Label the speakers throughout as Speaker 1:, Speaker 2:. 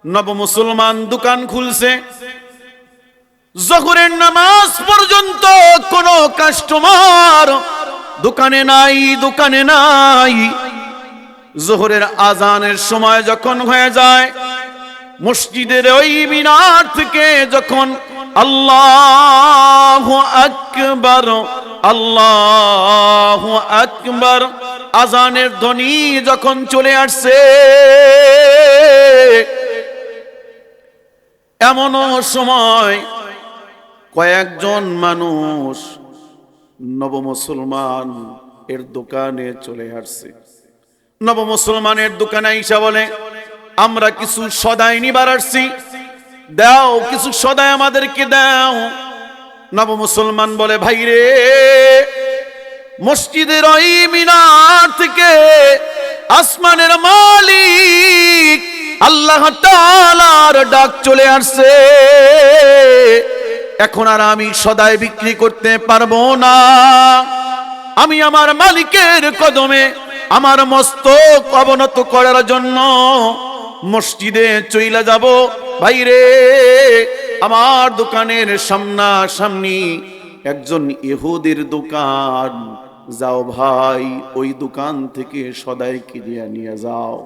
Speaker 1: নব মুসলমান দোকান খুলছে, জোহরের নামাজ পর্যন্ত কোনো কাস্টমার দোকানে নাই। জোহরের আজানের সময় যখন হয়ে যায়, মসজিদের ওই মিনার থেকে যখন আল্লাহু আকবার আল্লাহু আকবার আজানের ধ্বনি যখন চলে আসছে, এমনও সময় কয়েকজন মানুষ নব মুসলমান এর দোকানে চলে আসছে। নব মুসলমানের দোকানে আইসা বলে, আমরা কিছু সদাই নিবার আসছি, দাও কিছু সদাই আমাদেরকে দাও। নব মুসলমান বলে, ভাই রে, মসজিদের ওই মিনার থেকে আসমানের মালিক আল্লাহ তাআলার ডাক চলে আসছে, এখন আর আমি সদাই বিক্রি করতে পারবো না। আমি আমার মালিকের কদমে আমার মস্তক অবনত করার জন্য মসজিদে চইলা যাব। ভাই রে, আমার দোকানের সামনাসামনি একজন ইহুদির দোকান, যাও ভাই ওই দোকান থেকে সদাই কিনে নিয়ে যাও।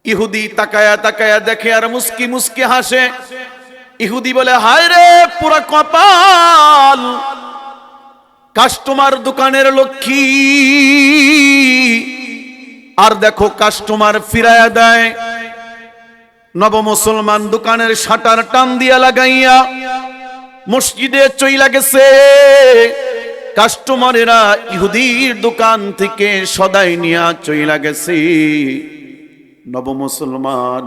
Speaker 1: ইহুদি তাকায়া তাকায়া দেখে আর মুস্কি মুস্কি হাসে। ইহুদি বলে, হায় রে পুরা কপাল, কাস্টমার দোকানের লক্ষ্মী, আর দেখো কাস্টমার ফিরায়া দেয়। নব মুসলমান দোকানের শাটার টান দিয়া লাগাইয়া মসজিদে চইলা গেছে। কাস্টমারেরা ইহুদির দোকান থেকে সদাই নিয়া চইলা গেছে। নব মুসলমান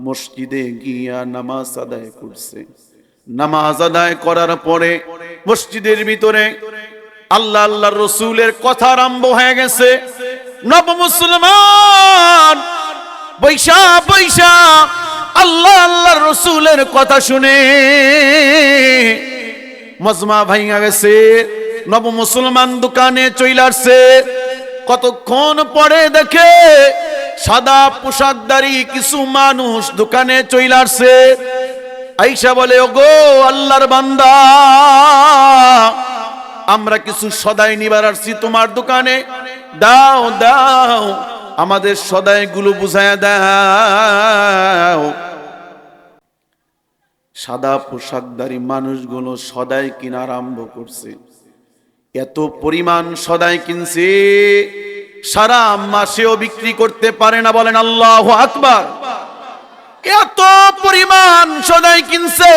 Speaker 1: মসজিদে গিয়া নামাজ আদায় করছে। নামাজ আদায় করার পরে মসজিদের ভিতরে আল্লাহ আল্লাহর রসুলের কথা আরম্ভ হয়ে গেছে। নব মুসলমান বৈশা বৈশা আল্লাহ আল্লাহর রসুলের কথা শুনে মজমা ভাইঙা গেছে। নব মুসলমান দোকানে চইলা আসছে। কতক্ষণ পরে দেখে সাদা পোশাকধারী কিছু মানুষ দোকানে চইলা আসছে। আইসা বলে, ওগো আল্লাহর বান্দা, আমরা কিছু সদাই নিবার আসছি তোমার দোকানে, দাও দাও আমাদের সদাইগুলো বুঝায়া দাও। সাদা পোশাকধারী মানুষগুলো সদাই কিনা আরম্ভ করছে। এত পরিমাণ সদাই কিনছে, সারা মাসেও বিক্রি করতে পারে না। বলেন আল্লাহু আকবার। এত পরিমাণ সদাই কিনছে,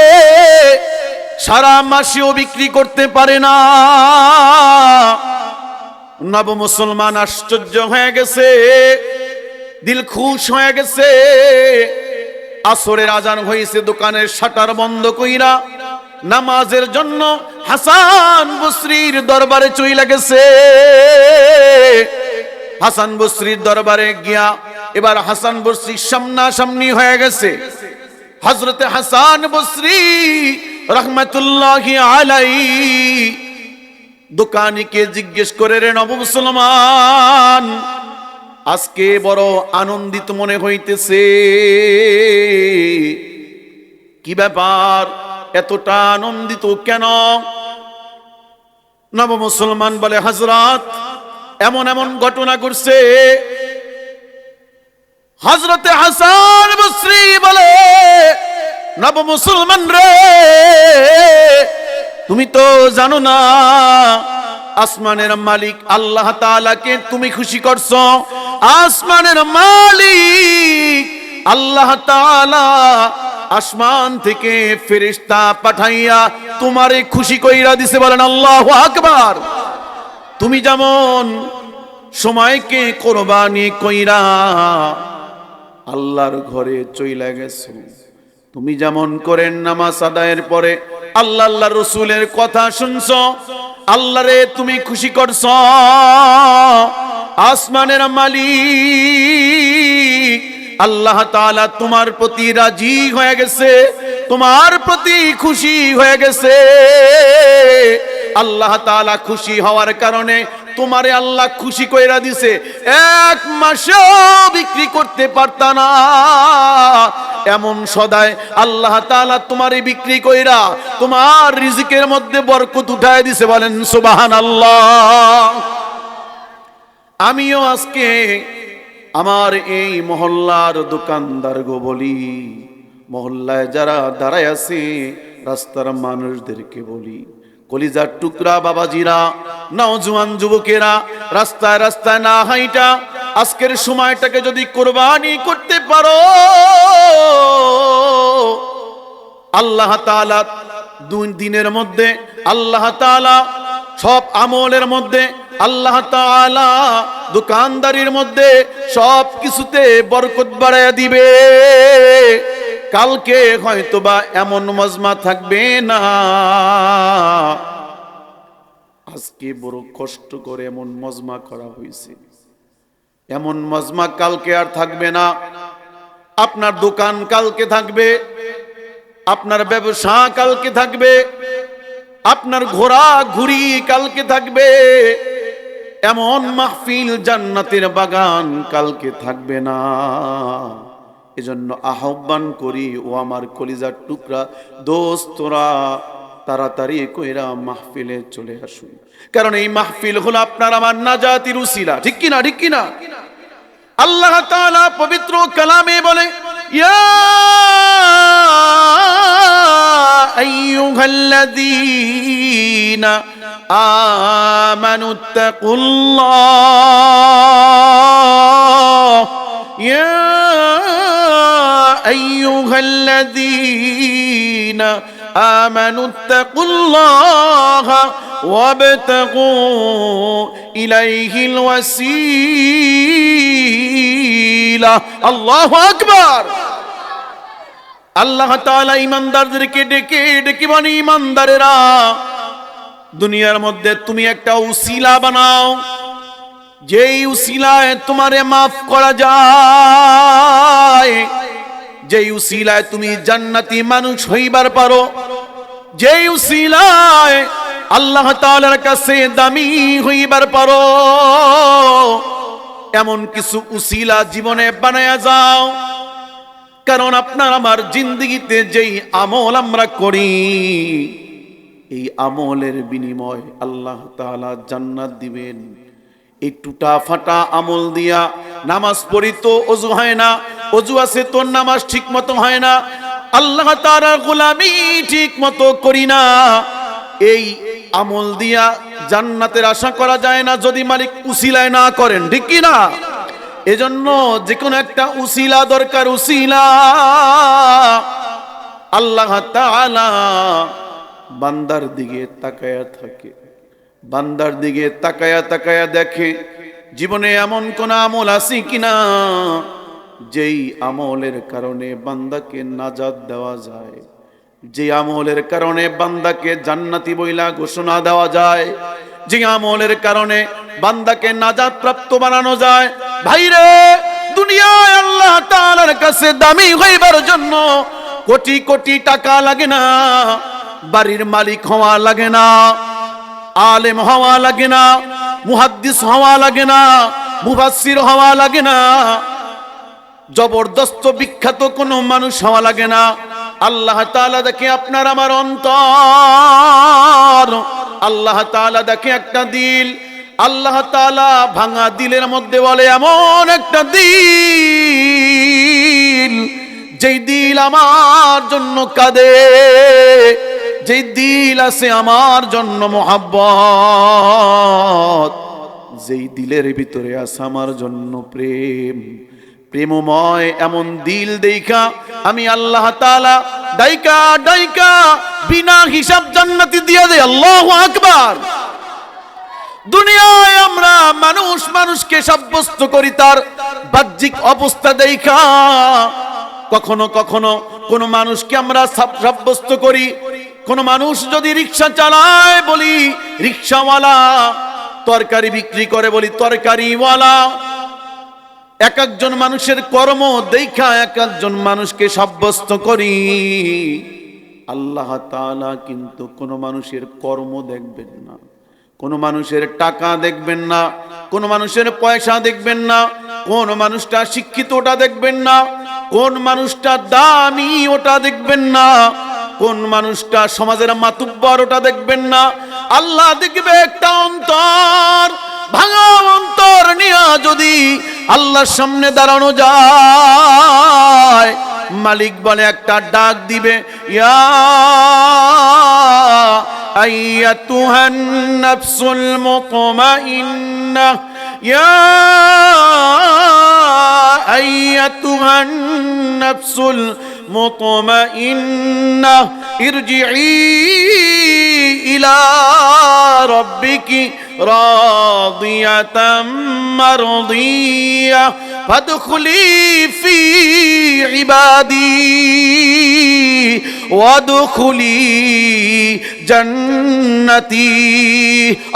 Speaker 1: সারা মাসেও বিক্রি করতে পারে না। নব মুসলমান আশ্চর্য হয়ে গেছে, দিল খুশ হয়ে গেছে। আসরের আজান হয়েছে, দোকানের শাটার বন্ধ কইরা নামাজের জন্য হাসান বসরির দরবারে চইলা গেছে। হাসান বসরির দরবারে গিয়া এবার হাসান বসরি সামনাসামনি হয়ে গেছে। হযরতে হাসান বসরি রাহমাতুল্লাহি আলাইহি দোকানিকে জিজ্ঞেস করে, রে নব মুসলমান, আজকে বড় আনন্দিত মনে হইতেছে, কি ব্যাপার, এতটা আনন্দিত কেন? নব মুসলমান বলে, হযরত এমন এমন ঘটনা ঘটছে। হযরতে হাসান বসরি বলে, নব মুসলমান রে, তুমি তো জানো না আসমানের মালিক আল্লাহ তাআলাকে তুমি খুশি করছো। আসমানের মালিক আল্লাহ তাআলা আসমান থেকে ফেরেশতা পাঠাইয়া তোমারে খুশি কইরা দিছে। বলেন আল্লাহু আকবার। তুমি যেমন সময়কে কোরবানি কইরা আল্লাহর ঘরে চইলা গেছো, তুমি যেমন করেন নামাজ আদায়ের পরে আল্লাহ আল্লাহর রাসূলের কথা শুনছো, আল্লাহরে তুমি খুশি করছো। আসমানের মালিক আল্লাহ তাআলা তোমার প্রতি রাজি হয়ে গেছে, তোমার প্রতি খুশি হয়ে গেছে। আল্লাহ তাআলা খুশি হওয়ার কারণে তোমারে আল্লাহ খুশি কইরা দিছে, এক মাসেও বিক্রি করতে পারতা না, এমন সদায় আল্লাহ তাআলা তোমারে বিক্রি কইরা তোমার রিজিকের মধ্যে বরকত উঠায় দিছে। বলেন সুবহানাল্লাহ। আমিও আজকে আমার এই মহল্লার দোকানদার গো বলি, মহল্লায় যারা দাঁড়ায় আছে রাস্তার মানুষদেরকে বলি, কলিজার টুকরা বাবাজিরা, নওজোয়ান যুবকেরা, রাস্তায় রাস্তায় না হাইটা আজকের সময়টাকে যদি কুরবানি করতে পারো, আল্লাহ তাআলা 2 দিনের মধ্যে আল্লাহ তাআলা সব আমলের মধ্যে আল্লাহ তাআলা দোকানদারির মধ্যে সব কিছুতে বরকত বাড়ায়া দিবে। কালকে হয়তোবা এমন মজমা থাকবে না, আজকে বড় কষ্ট করে এমন মজমা করা হয়েছে, এমন মজমা কালকে আর থাকবে না। আপনার দোকান কালকে থাকবে, আপনার ব্যবসা কালকে থাকবে, আপনার ঘোরা ঘুরি কালকে থাকবে, এমন মাহফিল জান্নাতের বাগান কালকে থাকবে না। এজন্য আহ্বান করি, ও আমার কলিজার টুকরা দোস্তরা, তাড়াতাড়ি কইরা মাহফিলে চলে আসুন, কারণ এই মাহফিল হলো আপনার আমার নাজাতের উসিলা। ঠিক কিনা? ঠিক কিনা? আল্লাহ তাআলা পবিত্র কালামে বলে, ইয়া আইয়ুহাল্লাযীনা আমানুত্তাকুল্লাহ, ইয়া আইয়ুহাল্লাযীনা আমানুত্তাকুল্লাহ ওয়াবতাগু ইলাইহিল ওয়াসিলা। আল্লাহু আকবার। আল্লাহ তাআলা ঈমানদারদেরকে ডেকে ডেকে বলে, ঈমানদারেরা, দুনিয়ার মধ্যে তুমি একটা উসিলা বানাও, যেই উসিলায় তোমারে মাফ করা যায়, যেই উসিলায় তুমি জান্নাতি মানুষ হইবার পারো, যেই উসিলায় আল্লাহ তাআলার কাছে দামি হইবার পারো, এমন কিছু উসিলা জীবনে বানায়া যাও। কারণ আপনার আমার জিন্দেগিতে যেই আমল আমরা করি, এই আমলের বিনিময় আল্লাহ তাআলা জান্নাত দিবেন। এই টুটা ফাটা আমল দিয়া নামাজ পড়ি তো ওযু হয় না, ওযু আছে তোর নামাজ ঠিক মতো হয় না, আল্লাহ তাআলার গোলামি ঠিক মতো করি না, এই আমল দিয়া জান্নাতের আশা করা যায় না যদি মালিক উসিলায় না করেন। ঠিক কি না? এজন্য যে কোনো একটা উসিলা দরকার। উসিলা আল্লাহ তাআলা বান্দার দিকে তাকায়া থাকে, বান্দার দিকে তাকায়া তাকায়া দেখে জীবনে এমন কোন আমল আছে কিনা যেই আমলের কারণে বান্দাকে নাজাত দেওয়া যায়, যে আমলের কারণে বান্দাকে জান্নাতি বইলা ঘোষণা দেওয়া যায়, যে আমলের কারণে বান্দাকে নাজাত প্রাপ্ত বানানো যায়। ভাইরে, দুনিয়ায় আল্লাহ তাআলার কাছে দামি হইবার জন্য কোটি কোটি টাকা লাগে না, বাড়ির মালিক হওয়া লাগে না, আলেম হওয়া লাগে না, মুহাদ্দিস হওয়া লাগে না, মুফাসসির হওয়া লাগে না, জবরদস্ত বিখ্যাত কোনো মানুষ হওয়া লাগে না। আল্লাহ তাআলা দেখে আপনার আমার অন্তর, আল্লাহ তাআলা দেখে একটা দিল। আল্লাহ তাআলা ভাঙা দিলের মধ্যে বলে, এমন একটা দিল যেই দিল আমার জন্য কাঁদে, যেই দিল আছে আমার জন্য মুহাব্বত, যেই দিলের ভিতরে আছে আমার জন্য প্রেম, প্রেমময় এমন দিল দেখা আমি আল্লাহ তাআলা ডাইকা ডাইকা বিনা হিসাব জান্নাতি দিয়ে দেয়। আল্লাহু আকবার। দুনিয়ায় আমরা মানুষ মানুষকে সাব্যস্ত করি তার বাহ্যিক অবস্থা দেখা, কখনো কখনো কোন মানুষকে আমরা সাব্যস্ত করি। কোন মানুষ যদি রিকশা চালায় বলি রিকশাওয়ালা, তরকারি বিক্রি করে বলি তরকারিওয়ালা। এক একজন মানুষের কর্ম দেখা এক একজন মানুষকে সাব্যস্ত করি। আল্লাহ তাআলা কিন্তু কোন মানুষের কর্ম দেখবেন না, কোন মানুষের টাকা দেখবেন না, কোন মানুষের পয়সা দেখবেন না, কোন মানুষটা শিক্ষিত ওটা দেখবেন না, কোন মানুষটা দামি ওটা দেখবেন না, কোন মানুষটা সমাজের মাতুব্বর ওটা দেখবেন না। আল্লাহ দেখবে একটা অন্তর, ভাঙা অন্তর নিয়ে যদি আল্লাহর সামনে দাঁড়ানো যায়, মালিক বলে একটা ডাক দিবে, ইয়া আইয়াতুহান নাফসুল মুতমাইন্নাহ, ইয়া আইয়াতুহান নাফসুল মুতমাইন্নাহ ইরজিই ইলা রাব্বিকি রাদিয়াতাম মারদিয়াহ ফাদখুলি ফি ইবাদি ওয়াদখুলি জান্নাতি।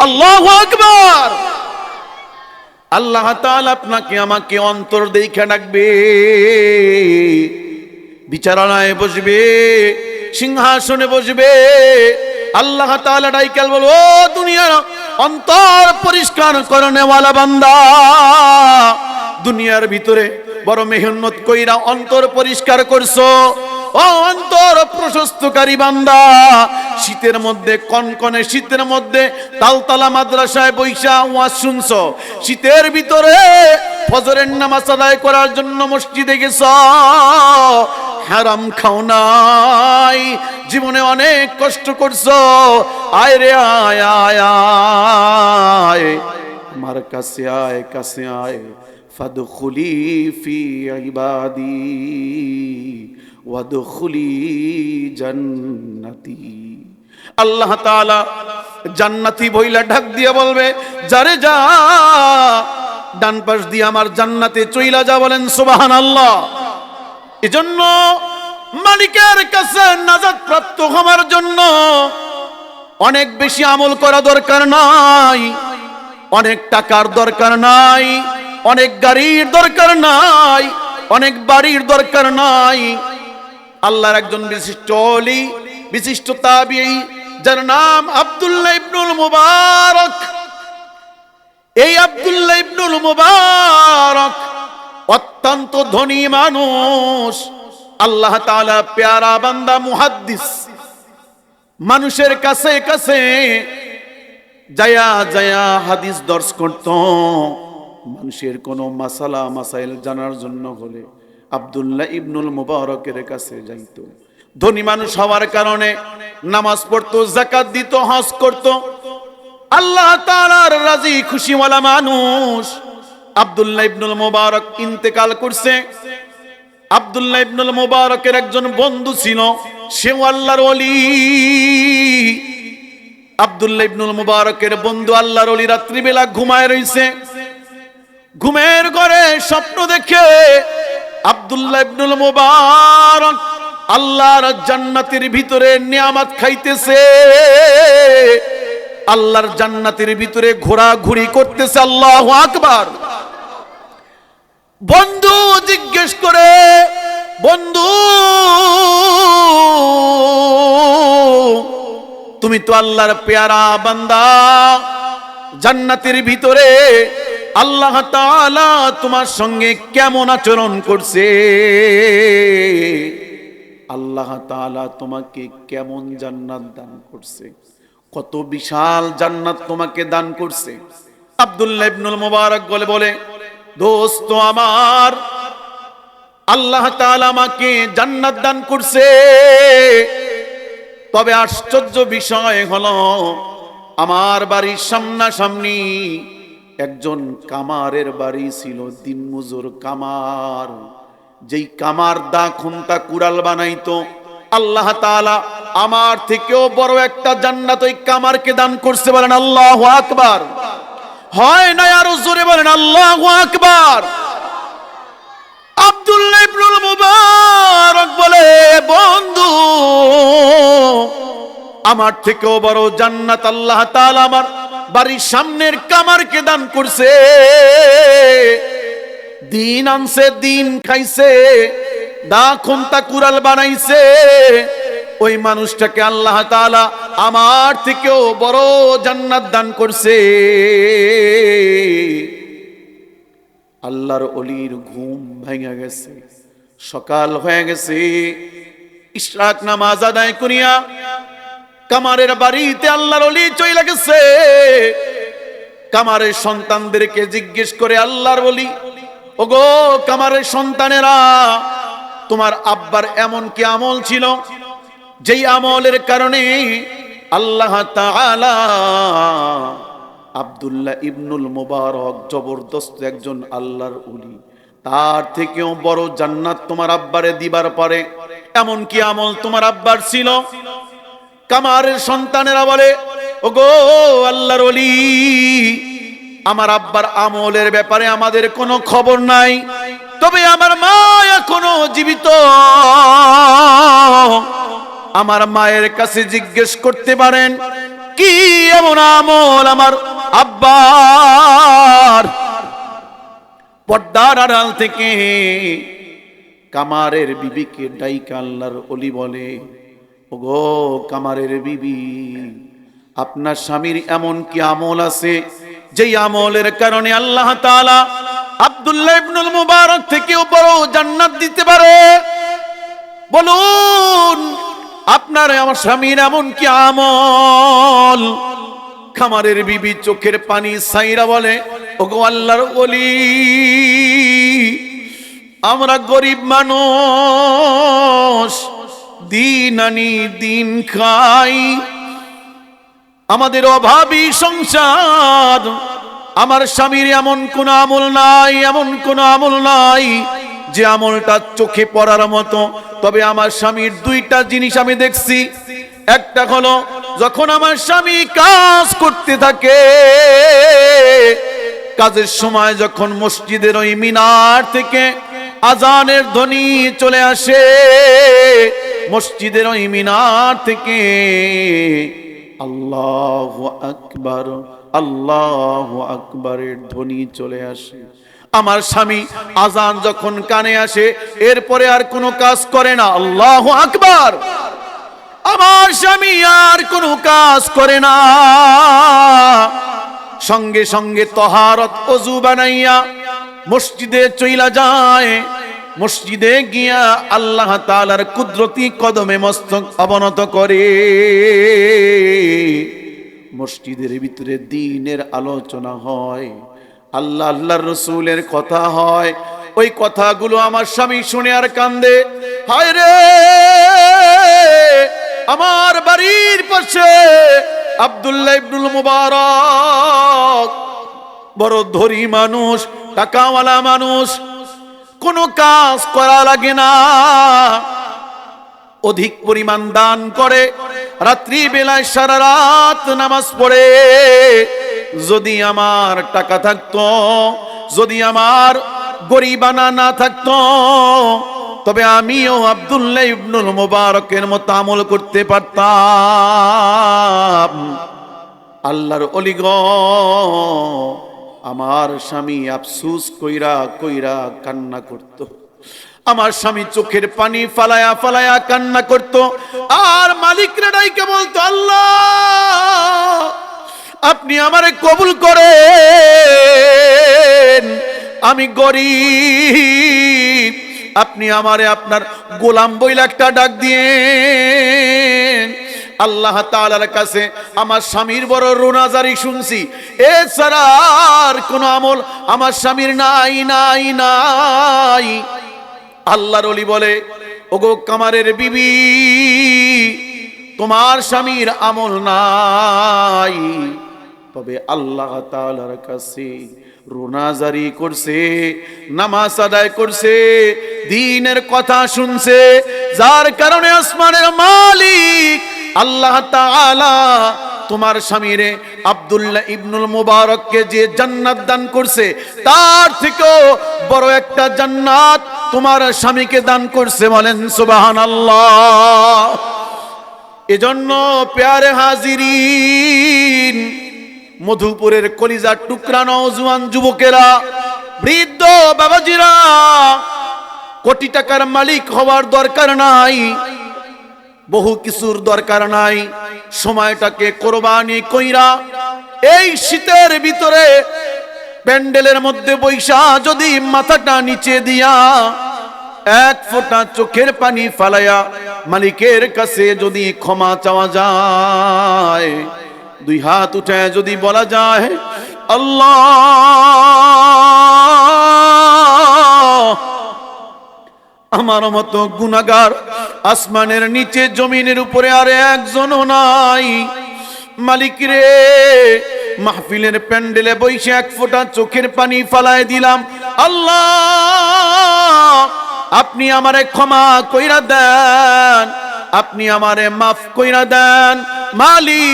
Speaker 1: আল্লাহু আকবার। আল্লাহ তাআলা আপনাকে আমাকে অন্তর দেখে ডাকবে, বিচারণায় বসবে, সিংহাসনে বসবে। আল্লাহ তাআলা ডাইকাল বলবো, ও দুনিয়ার অন্তর পরিষ্কার করনেওয়ালা বান্দা, দুনিয়ার ভিতরে বড় মেহনত কইরা অন্তর পরিষ্কার করছো, ও অন্তর প্রশস্তকারী বান্দা, শীতের মধ্যে কনকনে শীতের মধ্যে তালতলা মাদ্রাসায় বৈশা ওয়াজ শুনছো, শীতের ভিতরে ফজরের নামাজ আদায় করার জন্য মসজিদে গেছ, হারাম খাও নাই, জীবনে অনেক কষ্ট করছো, আয় রে আয় আয় আয় আমার কাছে আয়, কাছে আয়, ফাদখুলি ফি ইবাদি ওয়াদখুলি জান্নাতি। আল্লাহ তাআলা জান্নাতি বইলা ঢাক দিয়া বলবে, যারে যা ডান পাশ দিয়ে আমার জান্নাতে চইলা যা, বলেন সুবহানাল্লাহ। এজন্য মালিকের কাছে নাজাত প্রাপ্ত হওয়ার জন্য অনেক বেশি আমল করা দরকার নাই, অনেক টাকার দরকার নাই, অনেক গাড়ির দরকার নাই, অনেক বাড়ির দরকার নাই। আল্লাহর একজন বিশিষ্ট ওলি, বিশিষ্ট তাবিঈ, যার নাম আব্দুল্লাহ ইবনুল মুবারক। এই আব্দুল্লাহ ইবনুল মুবারক অত্যন্ত ধনী মানুষ, আল্লাহ তাআলা প্যারা বান্দা, মুহাদ্দিস। মানুষের কাছে কাছে যায়া যায়া হাদিস দর্শ করত, মানুষের কোন মাসালা মাসাইল জানার জন্য হলে আব্দুল্লাহ ইবনুল মুবারকের কাছে যাইতো। ধনী মানুষ হওয়ার কারণে নামাজ পড়তো, যাকাত দিত, হজ করত, আল্লাহ তাআলার রাজি খুশিওয়ালা মানুষ। আব্দুল্লাহ ইবনুল মুবারক ইন্তেকাল করছে। আব্দুল্লাহ ইবনুল মুবারকের একজন বন্ধু ছিল, সেও আল্লাহর ওলি। আব্দুল্লাহ ইবনুল মুবারকের বন্ধু আল্লাহর ওলি রাত্রিবেলা ঘুমায় রইছে, ঘুমের ঘরে স্বপ্ন দেখে আব্দুল্লাহ ইবনুল মুবারক আল্লাহর জান্নাতের ভিতরে নিয়ামত খাইতেছে, আল্লাহর জান্নাতের ভিতরে ঘোরাঘুরি করতেছে। আল্লাহু আকবার। বন্ধু জিজ্ঞেস করে, বন্ধু তুমি তো আল্লাহর পেয়ারা বান্দা, জান্নাতের ভিতরে আল্লাহ তাআলা তোমার সঙ্গে কেমন আচরণ করছে, আল্লাহ তাআলা তোমাকে কেমন জান্নাত দান করছে, কত বিশাল জান্নাত তোমাকে দান করছে। আব্দুল্লাহ ইবনুল মুবারক বলে, দোস্ত আমার, আল্লাহ তাআলা আমাকে জান্নাত দান করছে, তবে আশ্চর্য বিষয় হলো আমার বাড়ির সামনাসামনি একজন কামারের বাড়ি ছিল, দিনমজুর কামার। যেই কামার দা খুন্তা কুড়াল বানাইতো, আল্লাহ তাআলা আমার থেকেও বড় একটা জান্নাত ওই কামারকে দান করছে। বলেন আল্লাহু আকবার। হয় না আরো জোরে বলেন আল্লাহু আকবার। আব্দুল্লাহ ইবনুল মুবারক বলে, বন্ধু আমার থেকেও বড় জান্নাত আল্লাহ তাআলা আমার বাড়ির সামনের কামারকে দান করছে। দিন আনছে, দিন খাইছে, দা খুন্তা কুড়াল বানাইছে, ওই মানুষটাকে আল্লাহ তাআলা আমার থেকেও বড় জান্নাত দান করছে। আল্লাহর ওলির ঘুম ভেঙে গেছে, সকাল হয়ে গেছে। ইশরাক নামাজ আদায় করিয়া কামারের বাড়িতে আল্লাহর ওলি চলে গেছে। কামারের সন্তানদেরকে জিজ্ঞেস করে আল্লাহর ওলি, ওগো কামারের সন্তানেরা, তোমার আব্বার এমন কি আমল ছিল যেই আমলের কারণে আল্লাহ তাআলা আব্দুল্লাহ ইবনুল মুবারক জবরদস্ত একজন আল্লাহর ওলি, তার থেকেও বড় জান্নাত তোমার আব্বারে দিবার পারে এমন কি আমল তোমার আব্বার ছিল? কামারের সন্তানেরা বলে, ওগো আল্লাহর ওলি, আমার আব্বার আমলের ব্যাপারে আমাদের কোনো খবর নাই, তবে আমার মা এখনো জীবিত, আমার মায়ের কাছে জিজ্ঞেস করতে পারেন কি এমন আমল আমার আব্বার। পর্দার আড়াল থেকে কামারের বিবিকে ডাইকা আল্লাহর ওলি বলে, ওগো কামারের বিবি, আপনার স্বামীর এমন কি আমল আছে যেই আমলের কারণে আল্লাহ তাআলা আব্দুল্লাহ ইবনুল মুবারক থেকেও বড় জান্নাত দিতে পারে? বলুন আপনার আমার স্বামীর এমন কি আমল? কামারের বিবি চোখের পানি ছাইরা বলে, ওগো আল্লাহর ওলি, আমরা গরিব মানুষ, দিন আনি দিন খাই, আমাদের অভাবী সংসার, আমার স্বামীর এমন কোন আমল নাই, এমন কোন আমল নাই যে আমলটা চোখে পড়ার মতো। তবে আমার স্বামীর দুইটা জিনিস আমি দেখছি। একটা হলো যখন আমার স্বামী কাজ করতে থাকে, কাজের সময় যখন মসজিদের ওই মিনার থেকে আজানের ধ্বনি চলে আসে, মসজিদের ওই মিনার থেকে আল্লাহু আকবার আল্লাহু আকবারের ধ্বনি চলে আসে, আমার স্বামী আজান যখন কানে আসে এরপরে আর কোনো কাজ করে না, আল্লাহু আকবার, আমার স্বামী আর কোনো কাজ করে না, সঙ্গে সঙ্গে তহারত ওযু বানাইয়া মসজিদে চইলা যায়, মসজিদে গিয়া আল্লাহ তাআলার কুদরতি কদমে মস্তক অবনত করে। মসজিদের ভিতরে দ্বীনের আলোচনা হয়, আল্লাহ আল্লাহর রাসূলের কথা হয়, ওই কথাগুলো আমার স্বামী শুনে আর কান্দে, হায় রে আমার বাড়ির পাশে আব্দুল্লাহ ইবনুল মুবারক বড় ধনী মানুষ, টাকাওয়ালা মানুষ, কোনো কাজ করা লাগে না, অধিক পরিমাণ দান করে, রাত্রি বেলায় সারা রাত নামাজ পড়ে। যদি আমার টাকা থাকতো, যদি আমার গরিবানা না থাকতো, তবে আমিও আব্দুল্লাহ ইবনুল মুবারকের মতো আমল করতে পারতাম। আল্লাহর ওলি গো, আমার স্বামী আফসোস কইরা কইরা কান্না করত, আমার স্বামী চোখের পানি ফালায়া ফালায়া কান্না করত, আর মালিকরা ডাইকে বলতো, আল্লাহ আপনি আমারে কবুল করেন, আমি গরিব, আপনি আমারে আপনার গোলাম বইলা একটা ডাক দিয়ে আল্লাহ তাআলার কাছে আমার স্বামীর বড় রোনাজারি শুনছি, এছাড়া আর কোন আমল আমার স্বামীর নাই নাই নাই। আল্লাহর ওলি বলে, ওগো কামারের বিবি, তোমার স্বামীর আমল নাই, তবে আল্লাহ তাআলার কাছে রোনাজারি করছে, নামাজ আদায় করছে, দ্বীনের কথা শুনছে, যার কারণে আসমানের মালিক আল্লাহ তাআলা তোমার স্বামীরে আব্দুল্লাহ ইবনুল মুবারককে যে জান্নাত দান করছে, তার থেকেও বড় একটা জান্নাত তোমার স্বামীকে দান করছে। বলেন সুবহানাল্লাহ। এজন্য প্যারে হাজিরিন, মধুপুরের কলিজার টুকরা নওজোয়ান যুবকেরা, বৃদ্ধ বাবাজিরা, কোটি টাকার মালিক হওয়ার দরকার নাই, বহু কিছুর দরকার নাই, সময়টাকে কোরবানি কইরা এই শীতের ভিতরে প্যান্ডেলের মধ্যে বৈশা যদি মাথাটা নিচে দিয়া এক ফোঁটা চোখের পানি ফালাইয়া মালিকের কাছে যদি ক্ষমা চাওয়া যায়, দুই হাত উঠে যদি বলা যায় আল্লাহ আমার মতো গুনাহগার আসমানের নিচে জমিনের উপরে আর একজনও নাই, মালিক রে মাহফিলের প্যান্ডেলে বসে এক ফোঁটা চোখের পানি ফালায় দিলাম, আল্লাহ আপনি আমারে ক্ষমা কইরা দেন, আপনি আমারে মাফ কইরা দেন মালিক,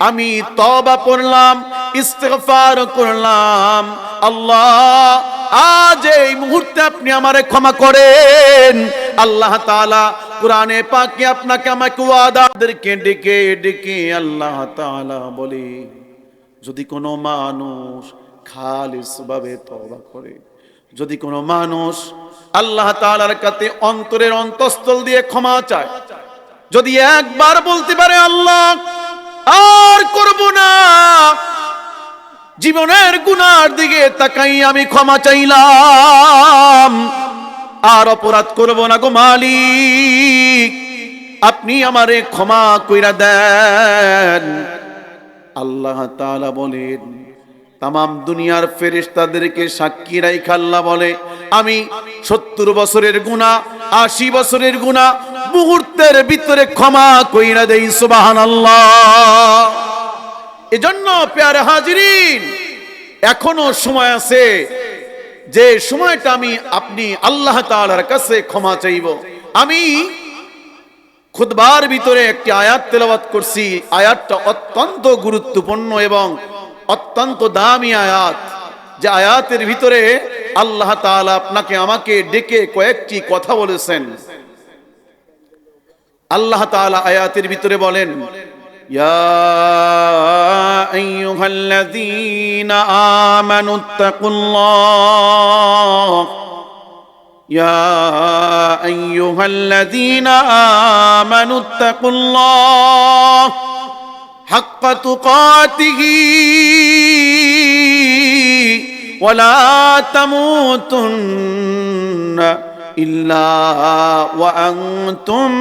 Speaker 1: আমি তওবা করলাম, ইস্তিগফার করলাম, আল্লাহ আজ এই মুহূর্তে আপনি আমারে ক্ষমা করেন। আল্লাহ তাআলা কুরআনে পাকে আপনাকে আমাকে ওয়াদাদেরকে ডেকে ডেকে আল্লাহ তাআলা বলে, যদি কোনো মানুষ খালিসভাবে তওবা করে, যদি কোনো মানুষ আল্লাহ তাআলার কাছে অন্তরের অন্তঃস্থল দিয়ে ক্ষমা চায়, যদি একবার বলতে পারে আল্লাহ আর করব না, জীবনের গুনার দিকে তাকাই আমি ক্ষমা চাইলাম, আর অপরাধ করব না গো মালিক, আপনি আমারে ক্ষমা কইরা দেন। আল্লাহ তাআলা বলেন, তামাম দুনিয়ার ফেরেশতাদেরকে সাক্ষী রাইখা আল্লাহ বলে, আমি 70 বছরের গুনাহ, 80 বছরের গুনাহ মুহূর্তের ভিতরে ক্ষমা কইরা দেই। সুবহানাল্লাহ। এজন্য প্যারে হাজিরিন, এখনো সময় আছে, যে সময়টা আমি আপনি আল্লাহ তাআলার কাছে ক্ষমা চাইব। আমি খুতবার ভিতরে একটি আয়াত তেলাওয়াত করছি, আয়াতটা অত্যন্ত গুরুত্বপূর্ণ এবং অত্যন্ত দামি আয়াত, যে আয়াতের ভিতরে আল্লাহ তাআলা আপনাকে আমাকে ডেকে কয়েকটি কথা বলেছেন। আল্লাহ তাআলা আয়াতের ভিতরে বলেন, ইয়া আইয়ুহাল্লাযীনা আমানুত্তাকুল্লাহ, ইয়া আইয়ুহাল্লাযীনা আমানুত্তাকুল্লাহ হাক্কা তুকাতিহি ওয়ালা তামুতুন্না ইল্লা ওয়া আনতুম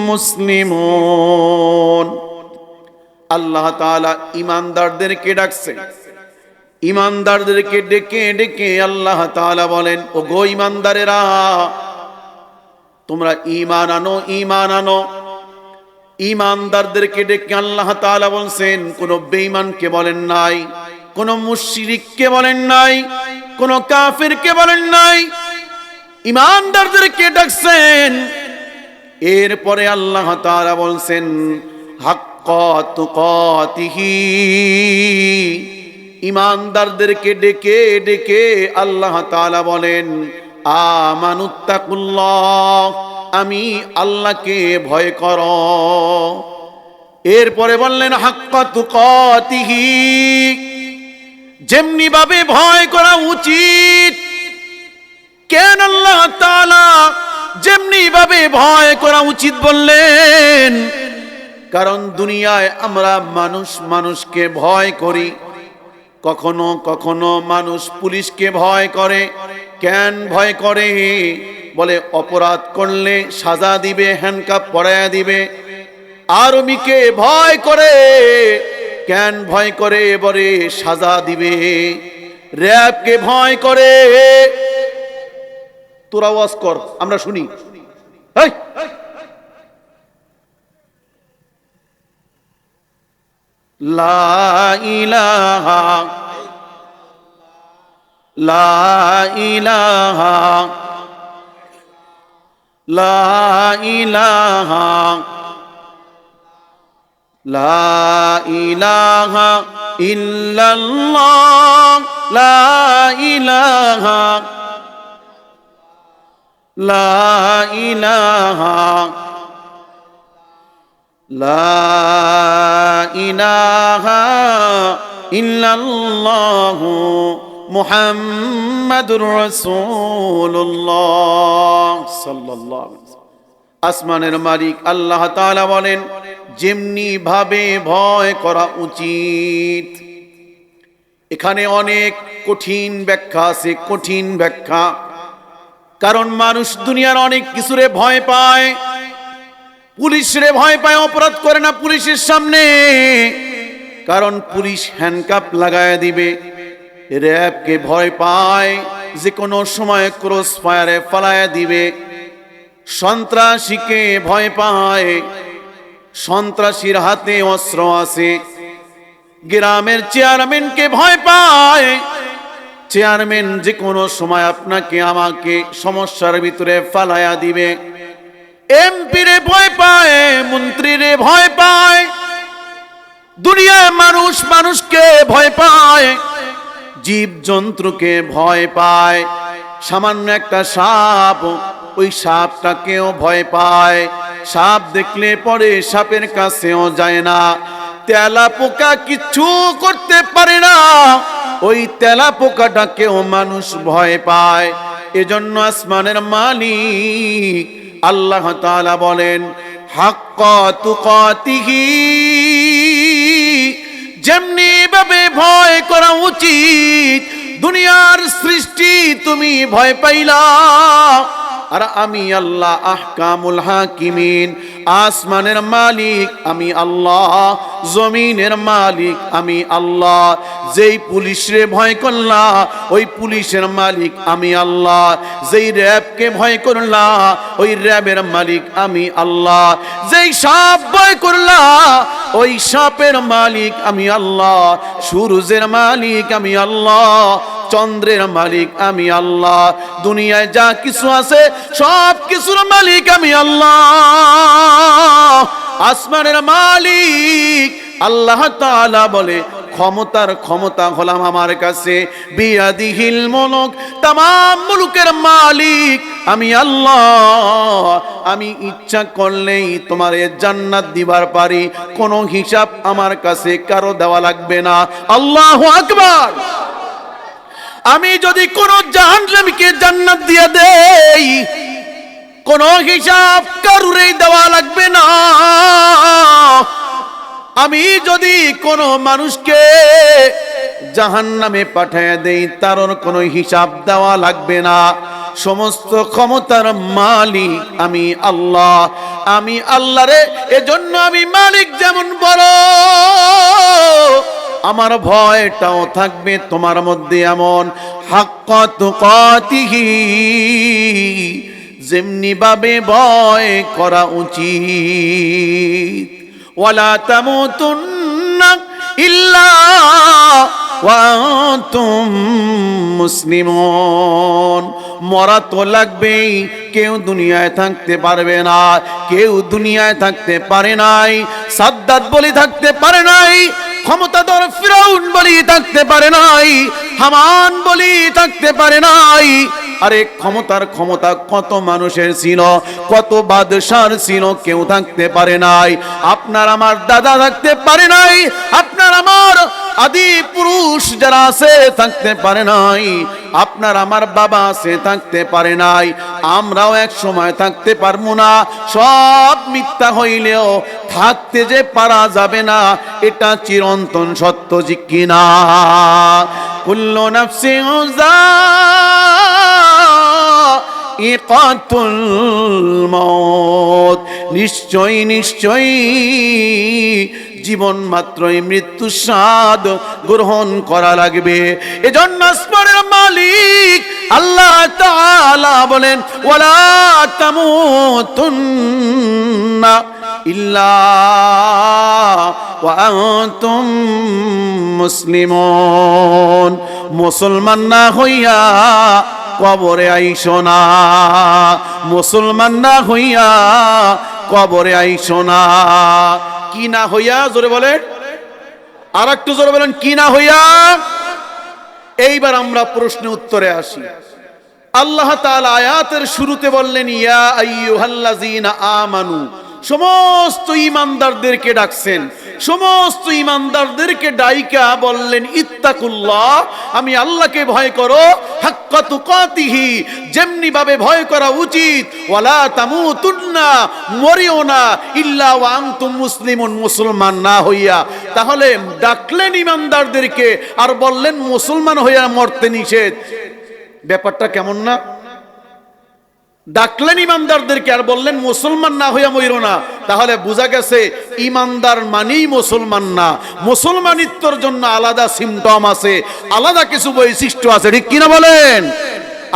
Speaker 1: মুসলিমুন। আল্লাহ তাআলা ঈমানদারদেরকে ডাকছেন, ঈমানদারদেরকে ডেকে ডেকে আল্লাহ তাআলা বলেন, ও গো ঈমানদারেরা, তোমরা ঈমান আনো, ঈমান আনো। ঈমানদারদেরকে ডেকে আল্লাহ তাআলা বলছেন, কোন বেঈমানকে বলেন নাই, কোন মুশরিককে বলেন নাই, কোন কাফিরকে বলেন নাই, ঈমানদারদেরকে ডাকছেন। এরপরে আল্লাহ তাআলা বলছেন হাক্কা তুকাতিহি, ঈমানদারদেরকে ডেকে ডেকে আল্লাহ তাআলা বলেন আমানুত্তাকুল্লাহ, আমি আল্লাহকে ভয় করো। এরপরে বললেন হাক্কা তুকাতিহি, যেমনি ভাবে ভয় করা উচিত। কেন আল্লাহ তাআলা যেমনি ভাবে ভয় করা উচিত বললেন? কারণ দুনিয়ায় আমরা মানুষ মানুষকে ভয় করি, কখনো কখনো মানুষ পুলিশকে ভয় করে। কেন ভয় করে? বলে অপরাধ করলে সাজা দিবে, হ্যান্ডকাপ পরায়া দিবে। আর্মিকে ভয় করে, কেন ভয় করে? বলে সাজা দিবে। র‍্যাবকে ভয় করে, তোরা ওয়াজ কর আমরা শুনি। লা ইলাহা লা ইলাহা লা ইলাহা লা ইলাহা ইল্লাল্লাহ লা ইলাহা লা ইলাহা লা ইলাহা ইল্লাল্লাহু মুহাম্মাদুর রাসূলুল্লাহ সাল্লাল্লাহু আলাইহি ওয়াসাল্লাম। আসমানের মালিক আল্লাহ তাআলা বলেন, যেমনি ভাবে ভয় করা উচিত। এখানে অনেক কঠিন ব্যাখ্যা আছে, কঠিন ব্যাখ্যা। কারণ মানুষ দুনিয়ার অনেক কিছুরে ভয় পায়। পুলিশরে ভয় পায়, অপরাধ করে না পুলিশের সামনে, কারণ পুলিশ হ্যান্ডকাপ লাগায় দিবে। র‍্যাবকে ভয় পায়, যে কোনো সময় ক্রস ফায়ারে ফালায় দিবে। সন্ত্রাসীকে ভয় পায়, সন্ত্রাসীর হাতে অস্ত্র আছে। গ্রামের চেয়ারম্যানকে ভয় পায়, চেয়ারম্যান যে কোনো সময় আপনাকে আমাকে সমস্যার ভিতরে ফালায়া দিবে। এমপিরে ভয় পায়, মন্ত্রীরে ভয় পায়। দুনিয়ায় মানুষ মানুষকে ভয় পায়, জীব জন্তুকে ভয় পায়। সামান্য একটা সাপ, ওই সাপটাকেও ভয় পায়। সাপ দেখলে পরে সাপের কাছেও যায় না। তেলা পোকা কিচ্ছু করতে পারে না, ওই তেলা পোকাটাকেও মানুষ ভয় পায়। এজন্য আসমানের মালিক আল্লাহ তাআলা বলেন, হাক্কা তুকাতিহি, যেমনি ভাবে ভয় করা উচিত। দুনিয়ার সৃষ্টি তুমি ভয় পাইলা, আর আমি আল্লাহ আহকামুল হাকিমিন। আসমানের মালিক আমি আল্লাহ, জমিনের মালিক আমি আল্লাহ। যেই পুলিশরে ভয় করলা, ওই পুলিশের মালিক আমি আল্লাহ। যেই র‍্যাবকে ভয় করলা, ওই র‍্যাবের মালিক আমি আল্লাহ। যেই সাপ ভয় করলা, ওই সাপের মালিক আমি আল্লাহ। সূর্যের মালিক আমি আল্লাহ, চন্দ্রের মালিক আমি আল্লাহ। দুনিয়ায় যা কিছু আছে সব কিছুর মালিক আমি আল্লাহ। আসমানের মালিক আল্লাহ তাআলা বলে, ক্ষমতার ক্ষমতা হলাম আমার কাছে। বিয়াদিহিল মুলক, तमाम মুলুকের মালিক আমি আল্লাহ। আমি ইচ্ছা করলেই তোমারে জান্নাত দিবার পারি, কোনো হিসাব আমার কাছে কারো দেওয়া লাগবে না। আল্লাহু আকবার। আমি যদি কোন জাহান্নামীকে জান্নাত দিয়ে দেই, কোনো হিসাব কারুরই দেওয়া লাগবে না। আমি যদি কোনো মানুষকে জাহান্নামে পাঠিয়ে দেই, তার কোনো হিসাব দেওয়া লাগবে না। সমস্ত ক্ষমতার মালিক আমি আল্লাহ। আমি আল্লাহ রে, এজন্য আমি মালিক যেমন বড়, আমার ভয়টাও থাকবে তোমার মধ্যে এমন। হাক্কা তুকাতিহি, যেমনি ভাবে ভয় করা উচিত। ওয়ালা তামুতুন্না ইল্লা ওয়া আনতুম মুসলিমুন। মরা তো লাগবেই, কেউ দুনিয়ায় থাকতে পারবে না। কেউ দুনিয়ায় থাকতে পারে নাই, সাদ্দাত বলি থাকতে পারে নাই, ক্ষমতাধর ফিরাউন বলি থাকতে পারে নাই, হামান বলি থাকতে পারে নাই। আরে ক্ষমতার ক্ষমতা কত মানুষের ছিল, কত বাদশার ছিল, কেউ থাকতে পারে নাই। আপনার আমার দাদা থাকতে পারে নাই, আপনার আমার আদি পুরুষ যারা আছে থাকতে পারে নাই, আপনার আমার বাবা আছে থাকতে পারে নাই। আমরাও এক সময় থাকতে পারবো না। সব মিথ্যা হইলেও থাকতে যে পারা যাবে না, এটা চিরন্তন সত্য, জি কিনা? কুল্লু নাফসিন যায়িকাতুল মউত, নিশ্চয়ই নিশ্চয়ই জীবন মাত্রই মৃত্যু স্বাদ গ্রহণ করা লাগবে। এজন্য আসমানের মালিক আল্লাহ তাআলা বলেন, ওয়ালা তামুতুন্না ইল্লা ওয়া আনতুম মুসলিমুন। মুসলমান না হইয়া কবরে আইসো না, মুসলমান না হইয়া কবরে আইসো না। কি না হইয়া? জোরে বলেন, আর একটু জোরে বলেন, কি না হইয়া? এইবার আমরা প্রশ্ন উত্তরে আসি। আল্লাহ তাআলা আয়াতের শুরুতে বললেন, ইয়া আইয়ুহাল্লাযীনা আমানু, সমস্ত ঈমানদারদেরকে ডাকছেন। সমস্ত ঈমানদারদেরকে ডাইকা বললেন, ইত্তাকুল্লাহ, আমি আল্লাহকে ভয় করো, হাক্কা তুকাতিহি, যেমনি ভাবে ভয় করা উচিত, ওয়ালা তামুতুন্না, মরিও না, ইল্লা ওয়া আনতুম মুসলিমুন, মুসলমান না হইয়া। তাহলে ডাকলেন ইমানদারদেরকে আর বললেন মুসলমান হইয়া মরতে নিষেধ। ব্যাপারটা কেমন না? ডাকলেন ইমানদারদেরকে আর বললেন মুসলমান না হইয়া মইরো না। তাহলে বোঝা গেছে ইমানদার মানেই মুসলমান না। মুসলমানিত্বর জন্য আলাদা সিমটম আছে, আলাদা কিছু বৈশিষ্ট্য আছে, ঠিক কিনা বলেন?